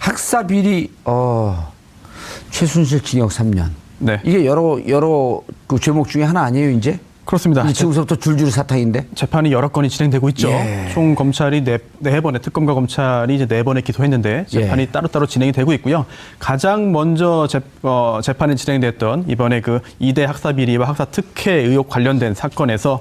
학사 비리 최순실 징역 3년. 네. 이게 여러 그 죄목 중에 하나 아니에요, 이제? 그렇습니다. 지금부터 줄줄이 사탕인데? 재판이 여러 건이 진행되고 있죠. 예. 총 검찰이 네 번의 특검과 검찰이 이제 4번에 기소했는데 재판이 따로따로 진행이 되고 있고요. 가장 먼저 재판이 진행됐던 이번에 그 2대 학사 비리와 학사 특혜 의혹 관련된 사건에서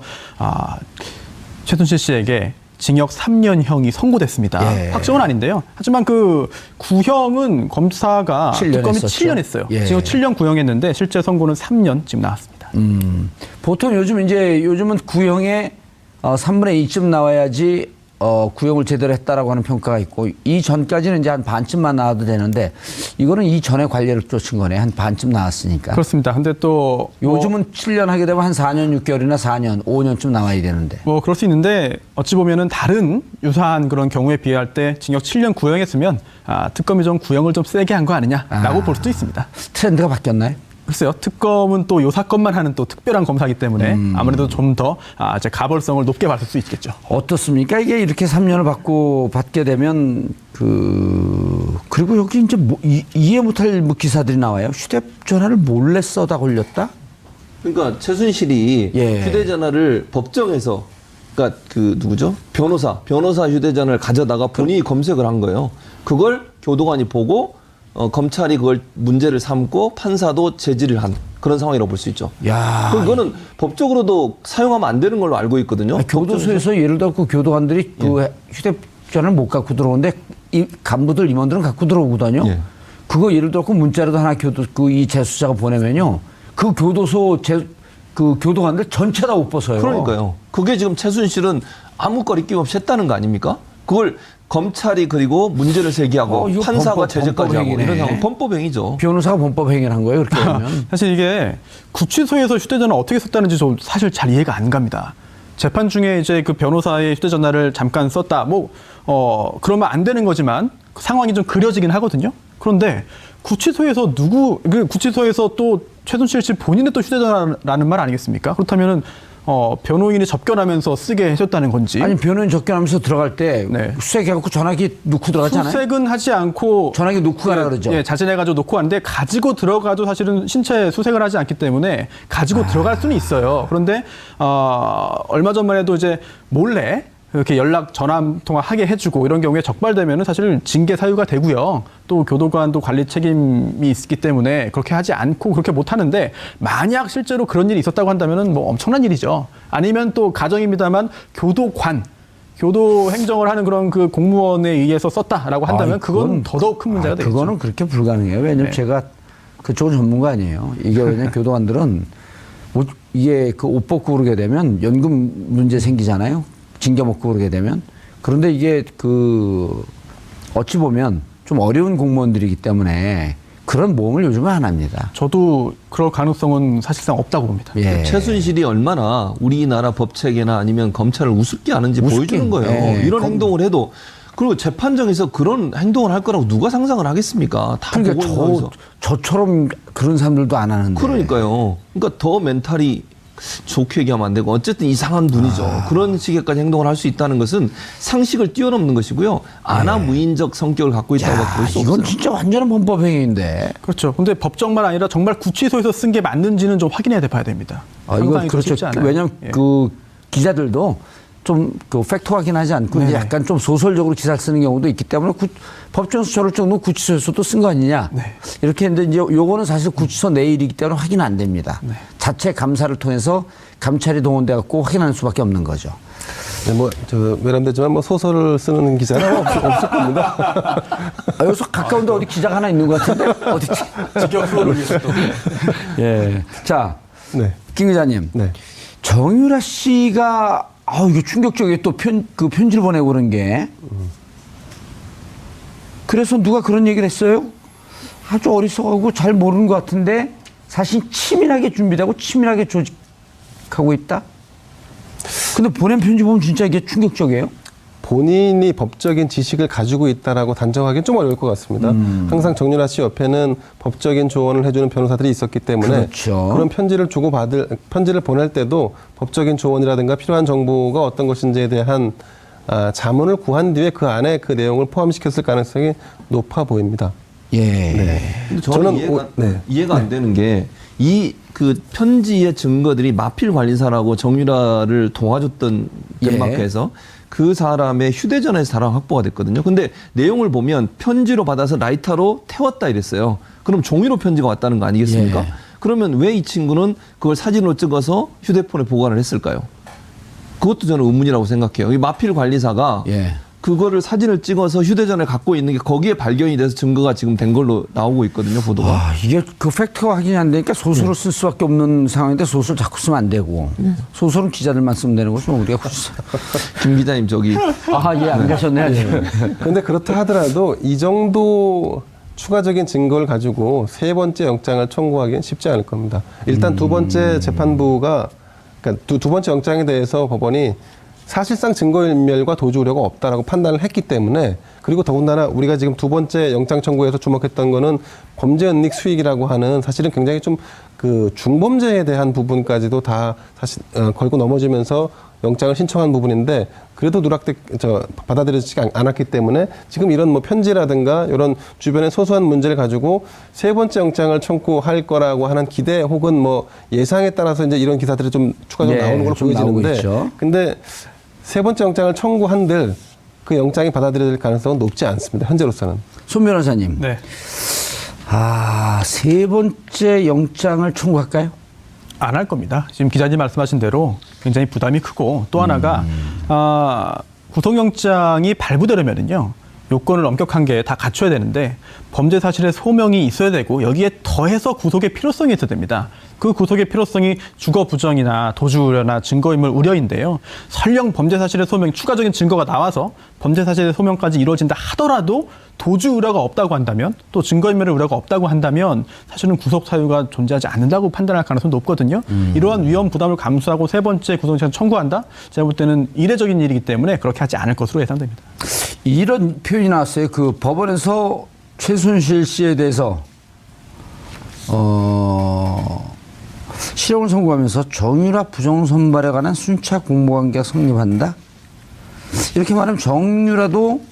최순실 씨에게 징역 3년형이 선고됐습니다. 예. 확정은 아닌데요. 하지만 그 구형은 검사가 7년 특검이 했었죠. 7년 했어요. 예. 징역 7년 구형했는데 실제 선고는 3년 지금 나왔습니다. 보통 요즘은 구형의 3분의 2쯤 나와야지 구형을 제대로 했다라고 하는 평가가 있고, 이 전까지는 이제 한 반쯤만 나와도 되는데, 이거는 이 전에 관례를 쫓은 거네. 한 반쯤 나왔으니까. 그렇습니다. 근데 또 요즘은 7년 하게 되면 한 4년 6개월이나 4년, 5년쯤 나와야 되는데. 뭐 그럴 수 있는데 어찌 보면은 다른 유사한 그런 경우에 비할 때 징역 7년 구형했으면 특검이 좀 구형을 좀 세게 한 거 아니냐라고 볼 수도 있습니다. 트렌드가 바뀌었나요? 글쎄요, 특검은 또 요 사건만 하는 또 특별한 검사이기 때문에 아무래도 좀 더 가벌성을 높게 받을 수 있겠죠. 어떻습니까? 이게 이렇게 3년을 받게 되면 그리고 여기 이제 이해 못할 기사들이 나와요. 휴대전화를 몰래 써다 걸렸다? 그러니까 최순실이 휴대전화를 법정에서, 그러니까 그 누구죠? 변호사 휴대전화를 가져다가 본인이 검색을 한 거예요. 그걸 교도관이 보고 검찰이 그걸 문제를 삼고 판사도 제지를 한 그런 상황이라고 볼 수 있죠. 야, 그거는 법적으로도 사용하면 안 되는 걸로 알고 있거든요. 교도소에서 예를 들어 그 교도관들이 그 휴대전화를 못 갖고 들어오는데 이 간부들 임원들은 갖고 들어오거든요. 그거 예를 들어 그 문자라도 하나 이 재수자가 보내면요, 그 교도소 그 교도관들 전체 다 못 벗어요. 그러니까요. 그게 지금 최순실은 아무 거리낌 없이 했다는 거 아닙니까? 그걸 검찰이 그리고 문제를 제기하고 판사가 제재까지 하고 이런 상황 범법행위죠. 변호사가 범법행위를 한 거예요, 그렇게 하면. 사실 이게 구치소에서 휴대전화 어떻게 썼다는지 좀 사실 잘 이해가 안 갑니다. 재판 중에 이제 그 변호사의 휴대전화를 잠깐 썼다, 그러면 안 되는 거지만 상황이 좀 그려지긴 하거든요. 그런데 구치소에서 구치소에서 또 최순실 씨 본인의 또 휴대전화라는 말 아니겠습니까? 그렇다면은 변호인이 접견하면서 쓰게 해줬다는 건지. 아니, 변호인 접견하면서 들어갈 때 수색해갖고 전화기 놓고 들어가잖아요. 수색은 하지 않고 전화기 놓고 가라 그러죠. 예, 자진해가지고 놓고 가는데 가지고 들어가도 사실은 신체 수색을 하지 않기 때문에 가지고 들어갈 수는 있어요. 그런데 얼마 전만 해도 이제 몰래 이렇게 전화 통화하게 해주고 이런 경우에 적발되면은 사실 징계 사유가 되고요. 또 교도관도 관리 책임이 있기 때문에 그렇게 하지 않고 그렇게 못 하는데, 만약 실제로 그런 일이 있었다고 한다면은 엄청난 일이죠. 아니면 또 가정입니다만 교도 행정을 하는 그런 그 공무원에 의해서 썼다라고 한다면 그건 더더욱 큰 문제가 되겠죠. 그거는 그렇게 불가능해요. 왜냐면 제가 그쪽은 전문가 아니에요. 이게 왜냐면 교도관들은 이게 그 옷 벗고 그러게 되면 연금 문제 생기잖아요. 징계 먹고 그러게 되면. 그런데 이게 어찌 보면 좀 어려운 공무원들이기 때문에 그런 모험을 요즘은 안 합니다. 저도 그럴 가능성은 사실상 없다고 봅니다. 최순실이 얼마나 우리나라 법체계나 아니면 검찰을 우습게 하는지 보여주는 거예요. 이런 행동을 해도. 그리고 재판정에서 그런 행동을 할 거라고 누가 상상을 하겠습니까? 다 그러니까 저처럼 그런 사람들도 안 하는데. 그러니까요. 그러니까 더 멘탈이 좋게 얘기하면 안 되고 어쨌든 이상한 분이죠. 그런 식의까지 행동을 할 수 있다는 것은 상식을 뛰어넘는 것이고요. 아나무인적 성격을 갖고 있다고 볼 수 없어요. 이건 진짜 완전한 범법행위인데. 그렇죠. 근데 법정만 아니라 정말 구치소에서 쓴 게 맞는지는 좀 확인해야 봐야 됩니다. 이건 그렇죠. 왜냐하면 그 기자들도 좀 팩트 확인하지 않고 이제 약간 좀 소설적으로 기사를 쓰는 경우도 있기 때문에 법정에서 저럴 정도 구치소에서도 쓴 거 아니냐. 이렇게 했는데 이제 요거는 사실 구치소 내 일이기 때문에 확인 안 됩니다. 자체 감사를 통해서 감찰이 동원돼 갖고 확인하는 수밖에 없는 거죠. 외람되지만 소설을 쓰는 기자는 없을 겁니다. 여기서 가까운데 어디 기자가 하나 있는 것 같은데 어디지? 직격 프로를 위해서 또. 자, 김 기자님. 정유라 씨가 이거 충격적이에요. 또 편지를 보내고 그런 게. 그래서 누가 그런 얘기를 했어요? 아주 어리석하고 잘 모르는 것 같은데 사실 치밀하게 준비되고 치밀하게 조직하고 있다? 근데 보낸 편지 보면 진짜 이게 충격적이에요? 본인이 법적인 지식을 가지고 있다라고 단정하기는 좀 어려울 것 같습니다. 항상 정유라 씨 옆에는 법적인 조언을 해주는 변호사들이 있었기 때문에 그런 편지를 편지를 보낼 때도 법적인 조언이라든가 필요한 정보가 어떤 것인지에 대한 자문을 구한 뒤에 그 안에 그 내용을 포함시켰을 가능성이 높아 보입니다. 예. 네. 근데 저는 이해가 안 되는 게 이 그 편지의 증거들이 마필 관리사라고 정유라를 도와줬던 덴마크에서 그 사람의 휴대전화에서 다량 확보가 됐거든요. 근데 내용을 보면 편지로 받아서 라이터로 태웠다 이랬어요. 그럼 종이로 편지가 왔다는 거 아니겠습니까? 예. 그러면 왜 이 친구는 그걸 사진으로 찍어서 휴대폰에 보관을 했을까요? 그것도 저는 의문이라고 생각해요. 이 마필 관리사가 그거를 사진을 찍어서 휴대전화에 갖고 있는 게 거기에 발견이 돼서 증거가 지금 된 걸로 나오고 있거든요, 보도가. 이게 그 팩트가 확인이 안 되니까 소설을 쓸 수밖에 없는 상황인데 소설 자꾸 쓰면 안 되고 소설은 기자들만 쓰면 되는 거죠. 우리가 김 기자님 저기 안 가셨네요. 지금. 그런데 그렇다 하더라도 이 정도 추가적인 증거를 가지고 세 번째 영장을 청구하기는 쉽지 않을 겁니다. 일단 두 번째 재판부가 그러니까 두 번째 영장에 대해서 법원이 사실상 증거인멸과 도주 우려가 없다라고 판단을 했기 때문에 그리고 더군다나 우리가 지금 두 번째 영장 청구에서 주목했던 거는 범죄 은닉 수익이라고 하는 사실은 굉장히 좀 그 중범죄에 대한 부분까지도 다 사실 걸고 넘어지면서 영장을 신청한 부분인데 그래도 받아들여지지 않았기 때문에 지금 이런 뭐 편지라든가 이런 주변의 소소한 문제를 가지고 세 번째 영장을 청구할 거라고 하는 기대 혹은 뭐 예상에 따라서 이제 이런 기사들이 좀 추가적으로 나오는 걸로 보여지는데 근데 세 번째 영장을 청구한들 그 영장이 받아들여질 가능성은 높지 않습니다. 현재로서는. 손 변호사님. 네. 세 번째 영장을 청구할까요? 안 할 겁니다. 지금 기자님 말씀하신 대로 굉장히 부담이 크고 또 하나가 구속영장이 발부되려면은요. 요건을 엄격한 게 다 갖춰야 되는데 범죄 사실의 소명이 있어야 되고 여기에 더해서 구속의 필요성이 있어야 됩니다. 그 구속의 필요성이 주거 부정이나 도주 우려나 증거인멸 우려인데요. 설령 범죄 사실의 소명, 추가적인 증거가 나와서 범죄 사실의 소명까지 이루어진다 하더라도 도주 우려가 없다고 한다면 또 증거인멸 우려가 없다고 한다면 사실은 구속 사유가 존재하지 않는다고 판단할 가능성이 높거든요. 이러한 위험 부담을 감수하고 세 번째 구속영장 청구한다? 제가 볼 때는 이례적인 일이기 때문에 그렇게 하지 않을 것으로 예상됩니다. 이런 표현이 나왔어요. 그 법원에서 최순실 씨에 대해서 실형을 선고하면서 정유라 부정선발에 관한 순차 공모관계가 성립한다. 이렇게 말하면 정유라도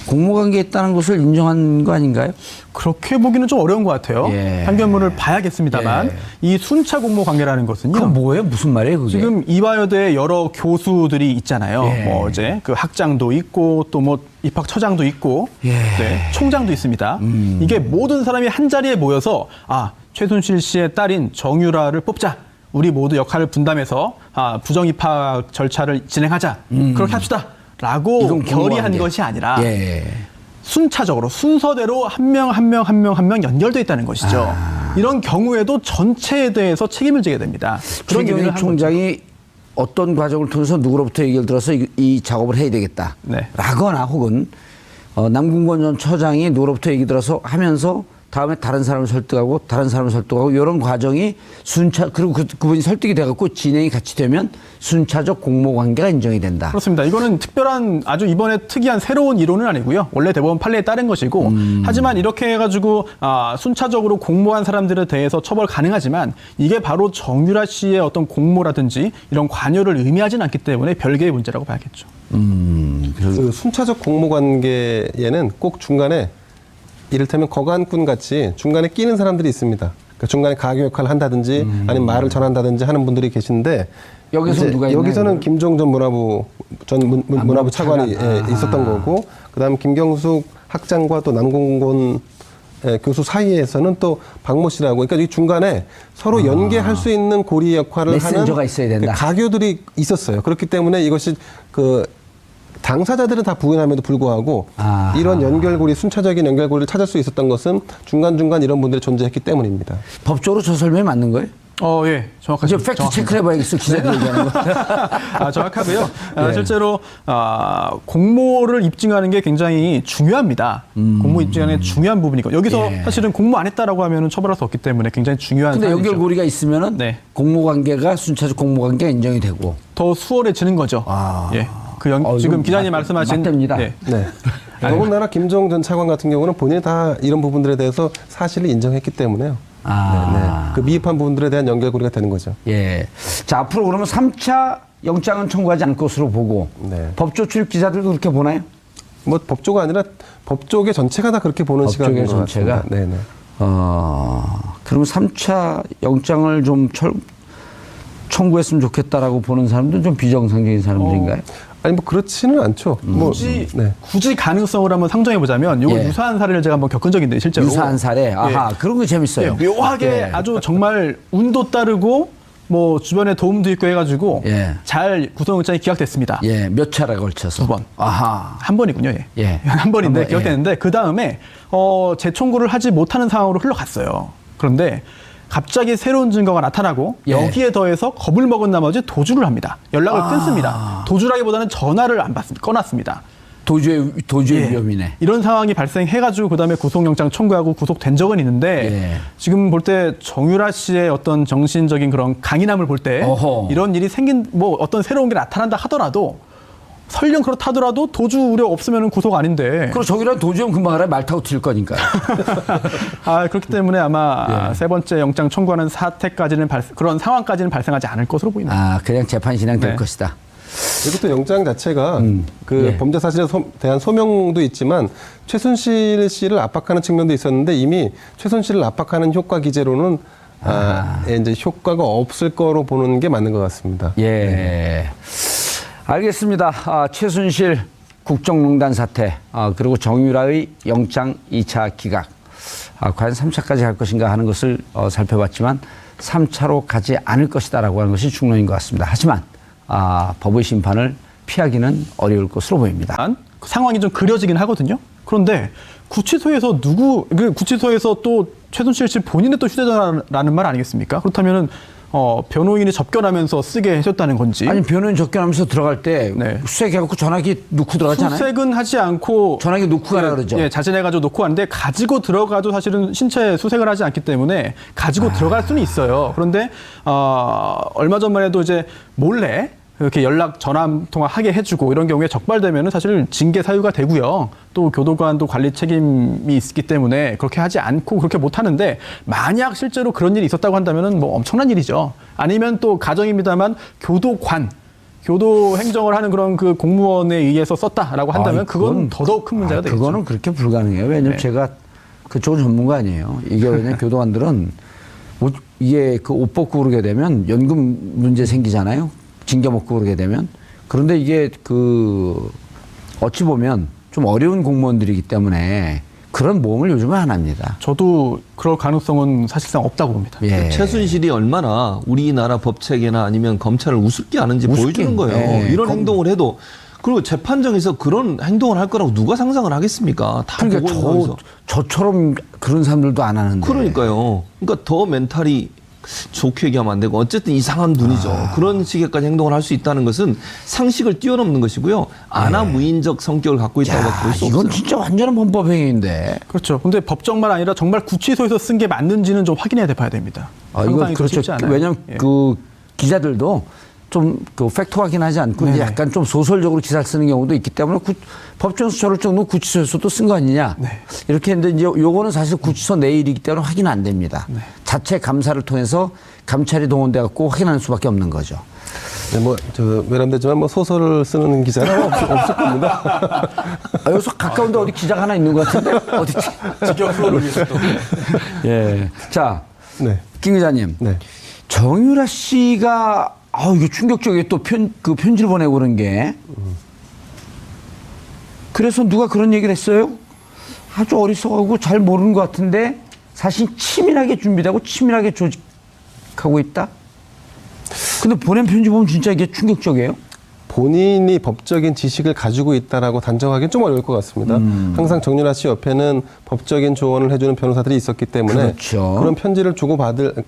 공모관계에 있다는 것을 인정한 거 아닌가요? 그렇게 보기는 좀 어려운 것 같아요. 판결문을 봐야겠습니다만 이 순차 공모 관계라는 것은요. 그건 뭐예요? 무슨 말이에요, 그게? 지금 이화여대 여러 교수들이 있잖아요. 뭐 이제 그 학장도 있고 또 뭐 입학처장도 있고 총장도 있습니다. 이게 모든 사람이 한 자리에 모여서 최순실 씨의 딸인 정유라를 뽑자. 우리 모두 역할을 분담해서 부정 입학 절차를 진행하자. 그렇게 합시다. 라고 결의한 것이 아니라 순차적으로 순서대로 한 명 연결돼 있다는 것이죠. 이런 경우에도 전체에 대해서 책임을 지게 됩니다. 최경희 총장이 어떤 과정을 통해서 누구로부터 얘기를 들어서 이 작업을 해야 되겠다. 라거나 혹은 남궁건 전 처장이 누구로부터 얘기 들어서 하면서 다음에 다른 사람을 설득하고 이런 과정이 그리고 그분이 설득이 돼갖고 진행이 같이 되면 순차적 공모관계가 인정이 된다. 그렇습니다. 이거는 특별한 아주 이번에 특이한 새로운 이론은 아니고요. 원래 대법원 판례에 따른 것이고 하지만 이렇게 해가지고 순차적으로 공모한 사람들에 대해서 처벌 가능하지만 이게 바로 정유라 씨의 어떤 공모라든지 이런 관여를 의미하지는 않기 때문에 별개의 문제라고 봐야겠죠. 그 순차적 공모관계에는 꼭 중간에 이를테면 거간꾼 같이 중간에 끼는 사람들이 있습니다. 그러니까 중간에 가교 역할을 한다든지 아니면 말을 전한다든지 하는 분들이 계신데 여기서 누가 있나요? 여기서는 김종 전 문화부 차관이 있었던 거고 그다음 김경숙 학장과 또 남궁곤 교수 사이에서는 또 박모 씨라고 그러니까 이 중간에 서로 연계할 수 있는 고리 역할을 메신저가 하는 있어야 된다. 가교들이 있었어요. 그렇기 때문에 이것이 당사자들은 다 부인함에도 불구하고 이런 연결고리, 순차적인 연결고리를 찾을 수 있었던 것은 중간중간 이런 분들이 존재했기 때문입니다. 법적으로 저 설명이 맞는 거예요? 예, 정확하죠. 팩트 체크를 해봐야겠어, 기자들 얘기하는 거. 정확하고요. 실제로 공모를 입증하는 게 굉장히 중요합니다. 공모 입증하는 게 중요한 부분이고 여기서 사실은 공모 안 했다라고 하면 처벌할 수 없기 때문에 굉장히 중요한 근데 사안이죠. 연결고리가 있으면은 공모관계가 순차적 공모관계가 인정이 되고 더 수월해지는 거죠. 지금 기자님 말씀하신 맞답니다. 더군다나 김종 전 차관 같은 경우는 본인이 다 이런 부분들에 대해서 사실을 인정했기 때문에요. 그 미흡한 부분들에 대한 연결고리가 되는 거죠. 자, 앞으로 그러면 3차 영장은 청구하지 않을 것으로 보고 네. 법조 출입 기자들도 그렇게 보나요? 뭐 법조가 아니라 법조계 전체가 다 그렇게 보는 시각인 것 전체가? 같습니다. 네네. 그러면 3차 영장을 좀 청구했으면 좋겠다라고 보는 사람들은 좀 비정상적인 사람들인가요? 아니 뭐 그렇지는 않죠. 뭐, 굳이 가능성을 한번 상정해 보자면 이거 예. 유사한 사례를 제가 한번 겪은 적이 있는데 실제로 유사한 사례. 아하, 그런 거 재밌어요. 예, 묘하게 예. 아주 정말 운도 따르고 뭐 주변에 도움도 있고 해가지고 예. 잘 구속영장이 기각됐습니다. 예, 몇 차례 걸쳐서? 2번. 아하. 한 번이군요. 예. 예. 한 번인데 한 번, 기각됐는데 그 다음에 재청구를 하지 못하는 상황으로 흘러갔어요. 그런데 갑자기 새로운 증거가 나타나고 예. 여기에 더해서 겁을 먹은 나머지 도주를 합니다. 연락을 끊습니다. 도주라기보다는 전화를 안 받습니다. 꺼놨습니다. 도주의 예. 위험이네. 이런 상황이 발생해가지고 그다음에 구속영장 청구하고 구속된 적은 있는데 예. 지금 볼 때 정유라 씨의 어떤 정신적인 그런 강인함을 볼 때 이런 일이 생긴 뭐 어떤 새로운 게 나타난다 하더라도 설령 그렇다더라도 도주 우려 없으면 구속 아닌데. 그럼 저기랑 도주형 금방 알아요. 말 타고 튈 거니까요. 그렇기 때문에 아마 세 번째 영장 청구하는 사태까지는 그런 상황까지는 발생하지 않을 것으로 보입니다. 그냥 재판 진행될 것이다. 그리고 또 영장 자체가 그 예. 범죄 사실에 대한 소명도 있지만 최순실 씨를 압박하는 측면도 있었는데 이미 최순실을 압박하는 효과 기제로는 이제 효과가 없을 거로 보는 게 맞는 것 같습니다. 예. 알겠습니다. 최순실 국정농단 사태, 그리고 정유라의 영장 2차 기각. 과연 3차까지 갈 것인가 하는 것을 살펴봤지만 3차로 가지 않을 것이다라고 하는 것이 중론인 것 같습니다. 하지만 법의 심판을 피하기는 어려울 것으로 보입니다. 상황이 좀 그려지긴 하거든요. 그런데 구치소에서 구치소에서 또 최순실 씨 본인의 또 휴대전화라는 말 아니겠습니까? 그렇다면은 변호인이 접견하면서 쓰게 해줬다는 건지. 아니, 변호인 접견하면서 들어갈 때 수색해갖고 전화기 놓고 들어가잖아요. 수색은 하지 않고 전화기 놓고 가라 그러죠. 예, 자진해가지고 놓고 가는데 가지고 들어가도 사실은 신체 수색을 하지 않기 때문에 가지고 들어갈 수는 있어요. 그런데 얼마 전만 해도 이제 몰래 이렇게 전화 통화하게 해주고 이런 경우에 적발되면은 사실 징계 사유가 되고요. 또 교도관도 관리 책임이 있기 때문에 그렇게 하지 않고 그렇게 못 하는데 만약 실제로 그런 일이 있었다고 한다면은 뭐 엄청난 일이죠. 아니면 또 가정입니다만 교도 행정을 하는 그런 그 공무원에 의해서 썼다라고 한다면 그건 더더욱 큰 문제가 되겠죠. 그거는 그렇게 불가능해요. 왜냐면 제가 그쪽은 전문가 아니에요. 이게 왜냐면 교도관들은 이게 그 옷 벗고 그러게 되면 연금 문제 생기잖아요. 징계 먹고 그러게 되면. 그런데 이게 어찌 보면 좀 어려운 공무원들이기 때문에 그런 모험을 요즘은 안 합니다. 저도 그럴 가능성은 사실상 없다고 봅니다. 예. 최순실이 얼마나 우리나라 법체계나 아니면 검찰을 우습게 아는지 보여주는 거예요. 예. 이런 행동을 해도. 그리고 재판정에서 그런 행동을 할 거라고 누가 상상을 하겠습니까? 다 그러니까 보고 있는 거면서. 저처럼 그런 사람들도 안 하는데. 그러니까요. 그러니까 더 멘탈이 좋게 얘기하면 안 되고 어쨌든 이상한 눈이죠. 그런 식의까지 행동을 할 수 있다는 것은 상식을 뛰어넘는 것이고요. 아나무인적 성격을 갖고 있다고 볼 수 없어요. 이건 진짜 완전한 범법행위인데. 그렇죠. 근데 법정만 아니라 정말 구치소에서 쓴 게 맞는지는 좀 확인해야 됩니다. 이건 그렇죠. 쉽지 않아요. 왜냐하면 그 기자들도 좀 그 팩트 확인하지 않고 이제 약간 좀 소설적으로 기사를 쓰는 경우도 있기 때문에 법정 수사를 찍는 구치소에서도 쓴 거 아니냐. 이렇게 했는데 이제 요거는 사실 구치소 내 일이기 때문에 확인 안 됩니다. 자체 감사를 통해서 감찰이 동원돼 갖고 확인하는 수밖에 없는 거죠. 네, 외람되지만 소설을 쓰는 기자는 없을 겁니다. 여기서 가까운데 어디 기자가 하나 있는 것 같은데 어디지? 직격 프로를 위해서 또. 예. 자, 네. 김 기자님. 네. 정유라 씨가 이거 충격적이에요. 또 편지를 보내고 그런 게. 그래서 누가 그런 얘기를 했어요? 아주 어리석하고 잘 모르는 것 같은데 사실 치밀하게 준비되고 치밀하게 조직하고 있다? 근데 보낸 편지 보면 진짜 이게 충격적이에요? 본인이 법적인 지식을 가지고 있다라고 단정하기는 좀 어려울 것 같습니다. 항상 정유라 씨 옆에는 법적인 조언을 해주는 변호사들이 있었기 때문에 그렇죠. 그런 편지를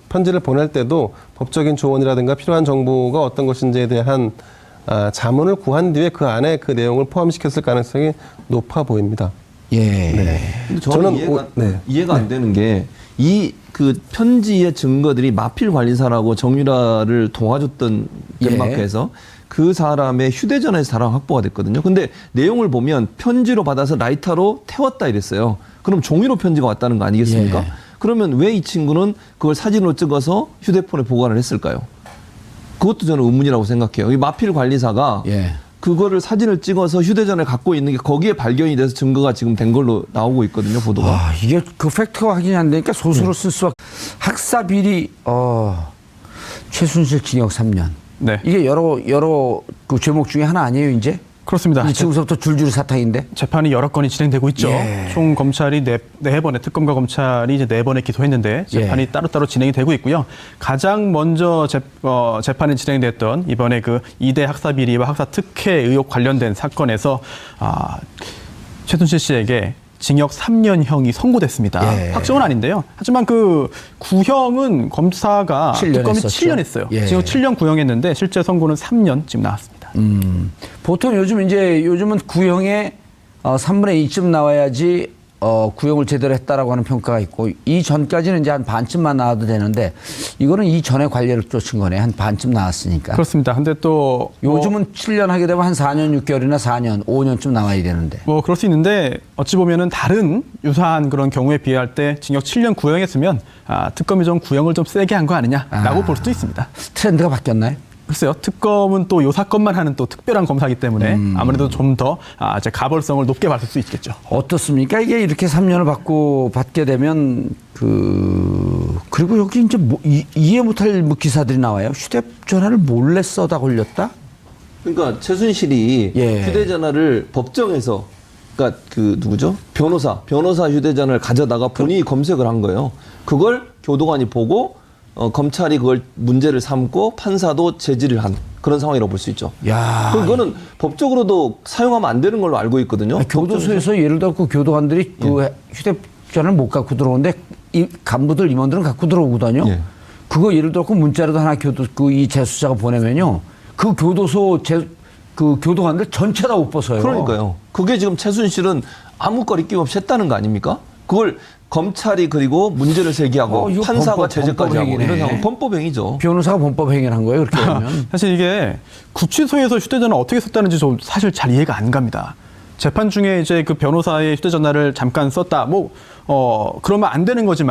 편지를 보낼 때도 법적인 조언이라든가 필요한 정보가 어떤 것인지에 대한 자문을 구한 뒤에 그 안에 그 내용을 포함시켰을 가능성이 높아 보입니다. 예. 네. 근데 저는 이해가 안 되는 게 그 편지의 증거들이 마필 관리사라고 정유라를 도와줬던 덴마크에서 그 사람의 휴대전화에서 다량 확보가 됐거든요. 근데 내용을 보면 편지로 받아서 라이터로 태웠다 이랬어요. 그럼 종이로 편지가 왔다는 거 아니겠습니까? 예. 그러면 왜 이 친구는 그걸 사진으로 찍어서 휴대폰에 보관을 했을까요? 그것도 저는 의문이라고 생각해요. 이 마필 관리사가 예. 그거를 사진을 찍어서 휴대전화를 갖고 있는 게 거기에 발견이 돼서 증거가 지금 된 걸로 나오고 있거든요, 보도가. 아, 이게 그 팩트가 확인이 안 되니까 소수로 쓸 수밖에. 학사 비리 최순실 징역 3년. 네. 이게 여러 그 죄목 중에 하나 아니에요, 이제? 그렇습니다. 지금부터 줄줄이 사탕인데. 재판이 여러 건이 진행되고 있죠. 예. 총 검찰이 네 번의 특검과 검찰이 이제 4번에 기소했는데 재판이 따로따로 진행이 되고 있고요. 가장 먼저 재판이 진행됐던 이번에 그 2대 학사 비리와 학사 특혜 의혹 관련된 사건에서 최순실 씨에게 징역 3년형이 선고됐습니다. 예. 확정은 아닌데요. 하지만 그 구형은 검사가 7년 특검이 했었죠. 7년 했어요. 예. 지금 7년 구형했는데 실제 선고는 3년 지금 나왔습니다. 보통 요즘은 구형에 3분의 2쯤 나와야지 구형을 제대로 했다라고 하는 평가가 있고, 이 전까지는 이제 한 반쯤만 나와도 되는데, 이거는 이 전에 관례를 쫓은 거네. 한 반쯤 나왔으니까. 그렇습니다. 근데 또 요즘은 7년 하게 되면 한 4년 6개월이나 4년, 5년쯤 나와야 되는데. 뭐 그럴 수 있는데 어찌 보면은 다른 유사한 그런 경우에 비할 때 징역 7년 구형했으면 특검이 좀 구형을 좀 세게 한 거 아니냐라고 볼 수도 있습니다. 트렌드가 바뀌었나요? 글쎄요, 특검은 또 요 사건만 하는 또 특별한 검사이기 때문에 아무래도 좀 더 가벌성을 높게 받을 수 있겠죠. 어떻습니까? 이게 이렇게 3년을 받게 되면 그리고 여기 이제 이해 못할 기사들이 나와요. 휴대전화를 몰래 써다 걸렸다? 그러니까 최순실이 예. 휴대전화를 법정에서, 그러니까 그 누구죠? 변호사 휴대전화를 가져다가 본인이 검색을 한 거예요. 그걸 교도관이 보고 검찰이 그걸 문제를 삼고 판사도 제지를 한 그런 상황이라고 볼 수 있죠. 야, 그거는 법적으로도 사용하면 안 되는 걸로 알고 있거든요. 교도소에서 예를 들어 그 교도관들이 그 휴대전화를 못 갖고 들어오는데 이 간부들 임원들은 갖고 들어오거든요. 예. 그거 예를 들어 문자라도 하나 이 재수자가 보내면요, 그 교도소 그 교도관들 전체 다 못 벗어요. 그러니까요. 그게 지금 최순실은 아무 거리낌 없이 했다는 거 아닙니까? 그걸 검찰이 그리고 문제를 제기하고 이거 판사가 제재까지 하고 범법행위네. 이런 상황 범법행위죠. 변호사가 범법행위를 한 거예요, 그렇게 하면. 사실 이게 구치소에서 휴대전화 어떻게 썼다는지 좀 사실 잘 이해가 안 갑니다. 재판 중에 이제 그 변호사의 휴대전화를 잠깐 썼다. 그러면 안 되는 거지만